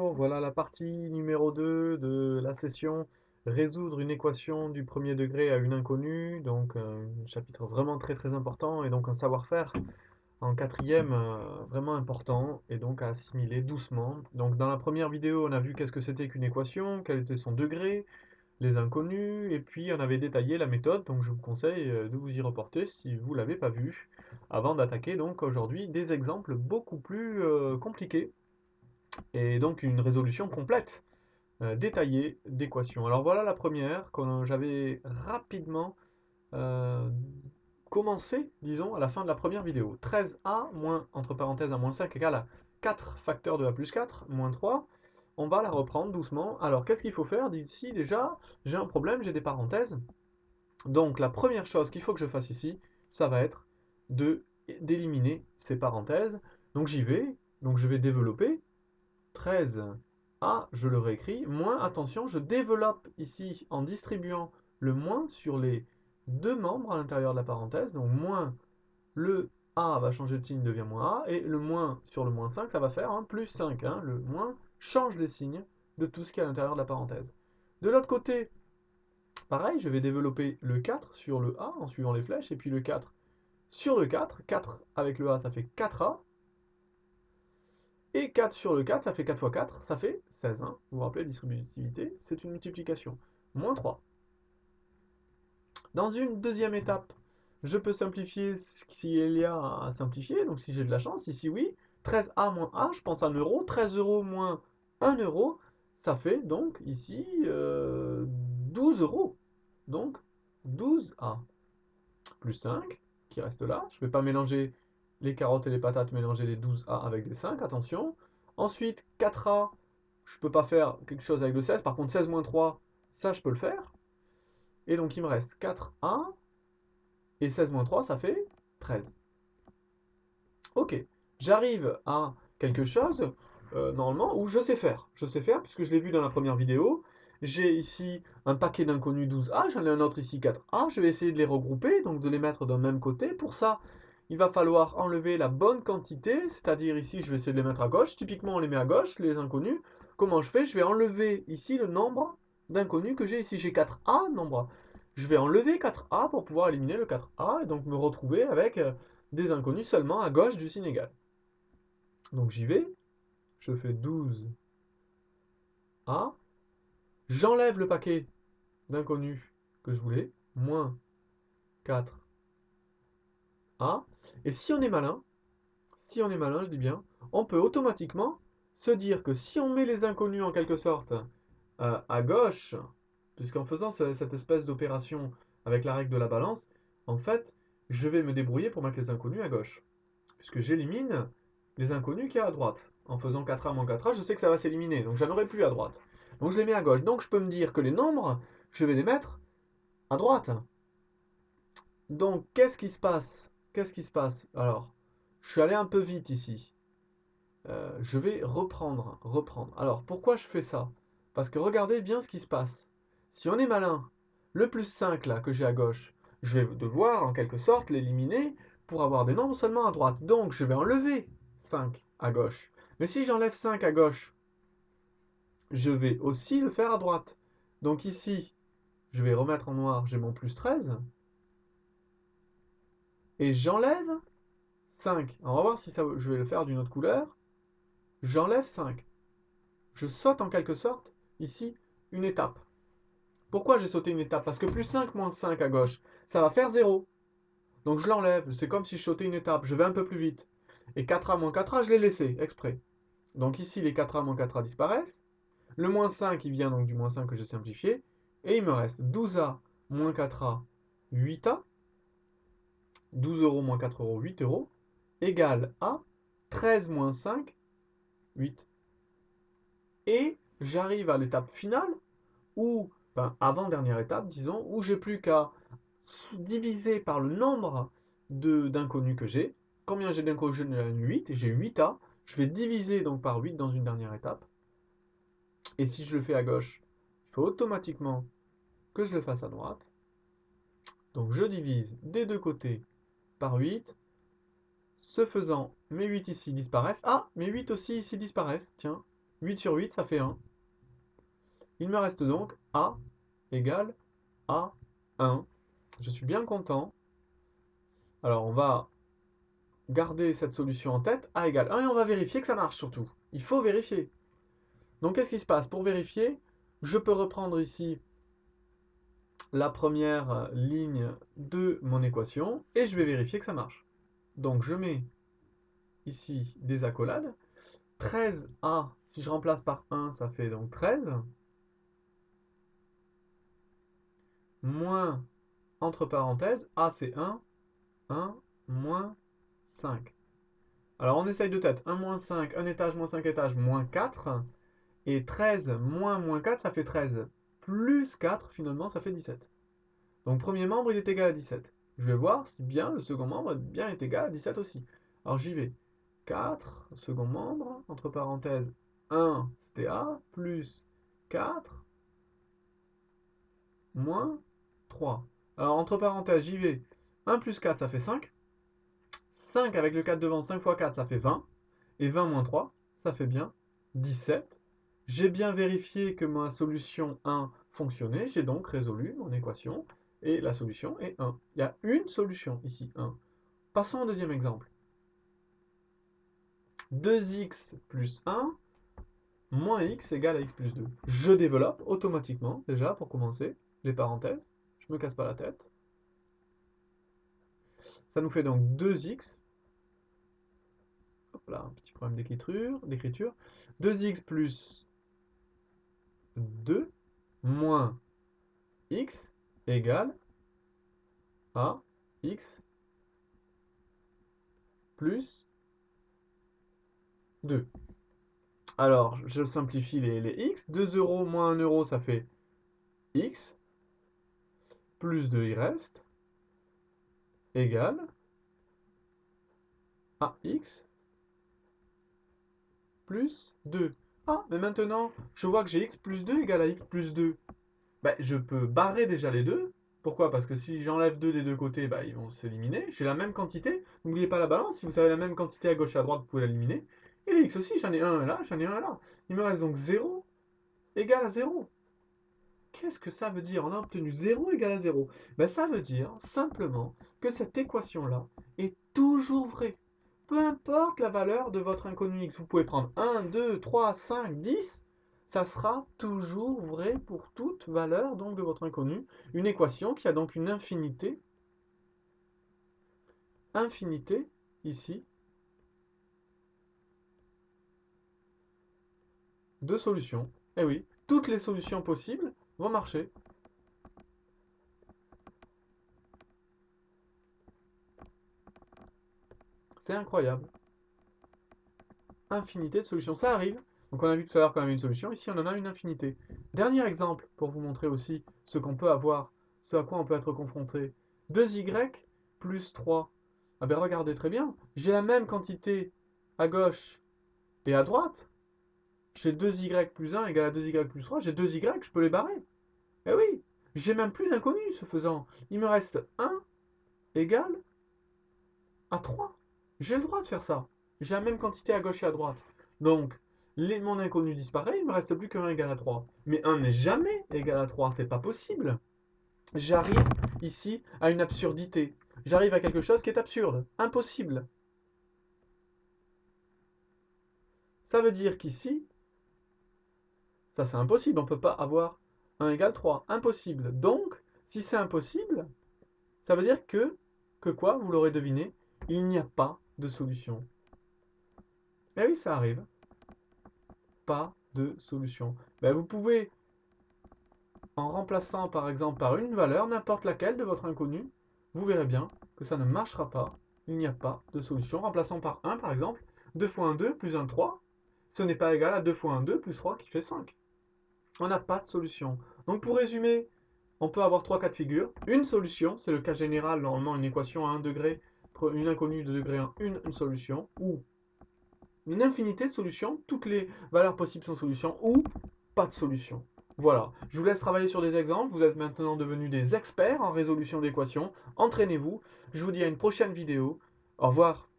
bonjour, voilà la partie numéro 2 de la session résoudre une équation du premier degré à une inconnue, donc un chapitre vraiment très important et donc un savoir-faire en quatrième vraiment important et donc à assimiler doucement. Donc dans la première vidéo on a vu qu'est-ce que c'était qu'une équation, quel était son degré, les inconnus et puis on avait détaillé la méthode, donc je vous conseille de vous y reporter si vous l'avez pas vu avant d'attaquer donc aujourd'hui des exemples beaucoup plus compliqués et donc une résolution complète, détaillée d'équations. Alors voilà la première que j'avais rapidement euh, commencé, disons, à la fin de la première vidéo. 13a moins, entre parenthèses, a moins 5 égale à 4 facteurs de a plus 4, moins 3. On va la reprendre doucement. Alors qu'est-ce qu'il faut faire d'ici déjà? J'ai un problème, j'ai des parenthèses. Donc la première chose qu'il faut que je fasse ici, ça va être d'éliminer ces parenthèses. Donc j'y vais, donc je vais développer 13a, je le réécris, moins, attention, je développe ici en distribuant le moins sur les deux membres à l'intérieur de la parenthèse, donc moins le a va changer de signe, devient moins a, et le moins sur le moins 5, ça va faire un plus 5, hein, le moins change les signes de tout ce qui est à l'intérieur de la parenthèse. De l'autre côté, pareil, je vais développer le 4 sur le a en suivant les flèches, et puis le 4 sur le 4, 4 avec le a ça fait 4a, et 4 sur le 4, ça fait 4 fois 4, ça fait 16. Hein. Vous vous rappelez, distributivité, c'est une multiplication. Moins 3. Dans une deuxième étape, je peux simplifier ce qu'il y a à simplifier. Donc si j'ai de la chance, ici oui. 13a moins a, je pense à 1 euro. 13 euros moins 1 euro, ça fait donc ici 12 euros. Donc 12a plus 5 qui reste là. Je ne vais pas mélanger les carottes et les patates, mélanger les 12a avec des 5, attention. Ensuite, 4a, je ne peux pas faire quelque chose avec le 16. Par contre, 16 moins 3, ça je peux le faire. Et donc il me reste 4a et 16 moins 3, ça fait 13. Ok, j'arrive à quelque chose, normalement, où je sais faire. Je sais faire, puisque je l'ai vu dans la première vidéo. J'ai ici un paquet d'inconnus 12A, j'en ai un autre ici 4A. Je vais essayer de les regrouper, donc de les mettre d'un même côté. Pour ça, il va falloir enlever la bonne quantité, c'est-à-dire ici, je vais essayer de les mettre à gauche. Typiquement, on les met à gauche, les inconnus. Comment je fais? Je vais enlever ici le nombre d'inconnus que j'ai ici. J'ai 4A, nombre. Je vais enlever 4A pour pouvoir éliminer le 4A et donc me retrouver avec des inconnus seulement à gauche du signe égal. Donc j'y vais, je fais 12A, j'enlève le paquet d'inconnus que je voulais, moins 4A, et si on est malin, je dis bien, on peut automatiquement se dire que si on met les inconnus en quelque sorte à gauche, puisqu'en faisant cette espèce d'opération avec la règle de la balance, en fait, je vais me débrouiller pour mettre les inconnus à gauche. Puisque j'élimine les inconnus qu'il y a à droite. En faisant 4A moins 4A, je sais que ça va s'éliminer, donc j'en aurai plus à droite. Donc je les mets à gauche. Donc je peux me dire que les nombres, je vais les mettre à droite. Donc qu'est-ce qui se passe? Qu'est-ce qui se passe? Alors, je suis allé un peu vite ici. Je vais reprendre. Alors, pourquoi je fais ça? Parce que regardez bien ce qui se passe. Si on est malin, le plus 5 là que j'ai à gauche, je vais devoir en quelque sorte l'éliminer pour avoir des nombres seulement à droite. Donc je vais enlever 5 à gauche. Mais si j'enlève 5 à gauche, je vais aussi le faire à droite. Donc ici, je vais remettre en noir, j'ai mon plus 13. Et j'enlève 5. Alors, on va voir si ça, je vais le faire d'une autre couleur. J'enlève 5. Je saute en quelque sorte ici une étape. Pourquoi j'ai sauté une étape? Parce que plus 5 moins 5 à gauche, ça va faire 0. Donc je l'enlève, c'est comme si je sautais une étape, je vais un peu plus vite. Et 4A moins 4A, je l'ai laissé, exprès. Donc ici, les 4A moins 4A disparaissent. Le moins 5, il vient donc du moins 5 que j'ai simplifié. Et il me reste 12A moins 4A, 8A. 12 euros moins 4 euros, 8 euros. Égale à 13 moins 5, 8. Et j'arrive à l'étape finale, où, enfin, avant-dernière étape, disons, où j'ai plus qu'à diviser par le nombre d'inconnus que j'ai. Combien j'ai d'inconnus? 8, j'ai 8A. Je vais diviser donc par 8 dans une dernière étape. Et si je le fais à gauche, il faut automatiquement que je le fasse à droite. Donc je divise des deux côtés par 8. Ce faisant, mes 8 ici disparaissent. Ah, mes 8 aussi ici disparaissent. Tiens, 8 sur 8, ça fait 1. Il me reste donc A égale à 1. Je suis bien content. Alors, on va garder cette solution en tête. A égale 1 et on va vérifier que ça marche surtout. Il faut vérifier. Donc, qu'est-ce qui se passe? Pour vérifier, je peux reprendre ici la première ligne de mon équation et je vais vérifier que ça marche. Donc, je mets ici des accolades. 13A, si je remplace par 1, ça fait donc 13. Moins, entre parenthèses, A c'est 1, 1, moins 5. Alors on essaye de tête. 1 moins 5, 1 étage moins 5 étages, moins 4. Et 13 moins 4, ça fait 13. Plus 4, finalement, ça fait 17. Donc premier membre, il est égal à 17. Je vais voir si bien le second membre bien est égal à 17 aussi. Alors j'y vais. 4, second membre, entre parenthèses, 1, c'était A, plus 4, moins 3. Alors entre parenthèses, j'y vais. 1 plus 4, ça fait 5. 5 avec le 4 devant, 5 fois 4, ça fait 20. Et 20 moins 3, ça fait bien 17. J'ai bien vérifié que ma solution 1 fonctionnait. J'ai donc résolu mon équation. Et la solution est 1. Il y a une solution ici, 1. Passons au deuxième exemple. 2x plus 1 moins x égale à x plus 2. Je développe automatiquement, déjà, pour commencer, les parenthèses. Je ne me casse pas la tête. Ça nous fait donc 2x. Hop là, un petit problème d'écriture. 2x plus 2 moins x égale à x plus 2. Alors, je simplifie les x. 2 euros moins 1 euro, ça fait x. Plus 2 il reste. Égale à x plus 2. Ah, mais maintenant, je vois que j'ai x plus 2 égale à x plus 2. Ben, je peux barrer déjà les deux. Pourquoi? Parce que si j'enlève 2 des deux côtés, bah, ils vont s'éliminer. J'ai la même quantité. N'oubliez pas la balance. Si vous avez la même quantité à gauche et à droite, vous pouvez l'éliminer. Et les x aussi, j'en ai un là, j'en ai un là. Il me reste donc 0 égale à 0. Qu'est-ce que ça veut dire? On a obtenu 0 égale à 0. Ben, ça veut dire simplement que cette équation-là est toujours vraie. Peu importe la valeur de votre inconnu x, vous pouvez prendre 1, 2, 3, 5, 10, ça sera toujours vrai pour toute valeur donc de votre inconnu. Une équation qui a donc une infinité ici de solutions. Et oui, toutes les solutions possibles vont marcher. C'est incroyable. Infinité de solutions. Ça arrive. Donc on a vu tout à l'heure qu'on avait une solution. Ici, on en a une infinité. Dernier exemple pour vous montrer aussi ce qu'on peut avoir, ce à quoi on peut être confronté. 2y plus 3. Ah ben regardez très bien. J'ai la même quantité à gauche et à droite. J'ai 2y plus 1 égale à 2y plus 3. J'ai 2y, je peux les barrer. Eh oui, j'ai même plus d'inconnu ce faisant. Il me reste 1 égale à 3. J'ai le droit de faire ça. J'ai la même quantité à gauche et à droite. Donc, mon inconnu disparaît, il ne me reste plus que 1 égale à 3. Mais 1 n'est jamais égal à 3, c'est pas possible. J'arrive ici à une absurdité. J'arrive à quelque chose qui est absurde, impossible. Ça veut dire qu'ici, ça c'est impossible, on ne peut pas avoir 1 égale 3. Impossible. Donc, si c'est impossible, ça veut dire que quoi? Vous l'aurez deviné, il n'y a pas de solution. Eh oui, ça arrive. Pas de solution. Ben, vous pouvez, en remplaçant par exemple par une valeur, n'importe laquelle de votre inconnu, vous verrez bien que ça ne marchera pas. Il n'y a pas de solution. Remplaçant par 1 par exemple, 2 fois 1, 2 plus 1, 3. Ce n'est pas égal à 2 fois 1, 2 plus 3 qui fait 5. On n'a pas de solution. Donc pour résumer, on peut avoir trois cas de figure. Une solution, c'est le cas général, normalement une équation à 1 degré, une inconnue de degré 1, une solution, ou une infinité de solutions, toutes les valeurs possibles sont solutions, ou pas de solution. Voilà, je vous laisse travailler sur des exemples, vous êtes maintenant devenus des experts en résolution d'équations, entraînez-vous, je vous dis à une prochaine vidéo, au revoir.